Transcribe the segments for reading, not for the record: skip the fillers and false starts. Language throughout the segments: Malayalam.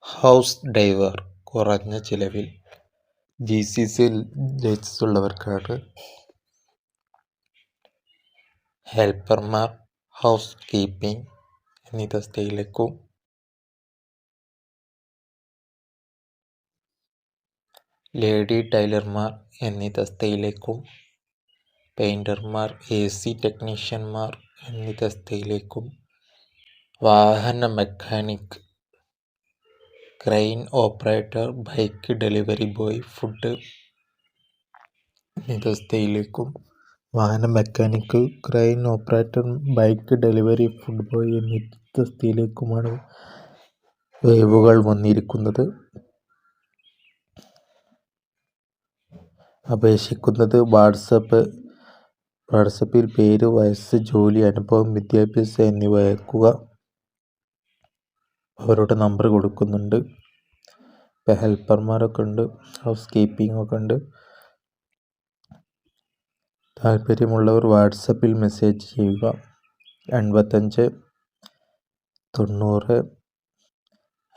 ഹൗസ് ഡൈവർ കുറഞ്ഞ ചിലവിൽ GCC ലൈസൻസ് ഉള്ളവർക്കാണ്. ഹെൽപ്പർമാർ, ഹൗസ് കീപ്പിംഗ് എന്നീ തസ്തികയിലേക്കും, ലേഡി ടൈലർമാർ എന്നീ തസ്തികയിലേക്കും, പെയിന്റർമാർ, AC ടെക്നീഷ്യന്മാർ എന്നീ തസ്തികയിലേക്കും, വാഹന mechanic, crane operator, bike delivery boy, food എന്നീ തസ്തികയിലേക്കും, വാഹന mechanic, crane operator, bike delivery food boy എന്നീ തസ്തികയിലേക്കുമാണ് ഒഴിവുകൾ വന്നിരിക്കുന്നത്. അപേക്ഷിക്കുന്നത് വാട്സപ്പിൽ പേര്, വയസ്സ്, ജോലി, അനുഭവം, വിദ്യാഭ്യാസം എന്നിവ അയക്കുക. അവരുടെ നമ്പർ കൊടുക്കുന്നുണ്ട്. ഇപ്പം ഹെൽപ്പർമാരൊക്കെ ഉണ്ട്, ഹൗസ് കീപ്പിംഗ് ഒക്കെ ഉണ്ട്. താല്പര്യമുള്ളവർ വാട്സപ്പിൽ മെസ്സേജ് ചെയ്യുക. 85 90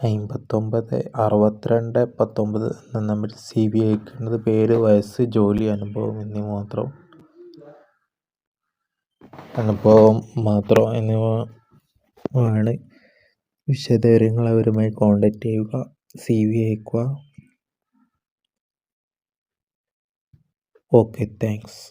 59 62 19 എന്ന നമ്പറിൽ CV അയക്കേണ്ടത്. പേര്, വയസ്സ്, ജോലി, അനുഭവം എന്നിവ ആണ്. വിശദവിവരങ്ങൾ അവരുമായി കോൺടാക്ട് ചെയ്യുക. CV അയക്കുക. Okay, thanks.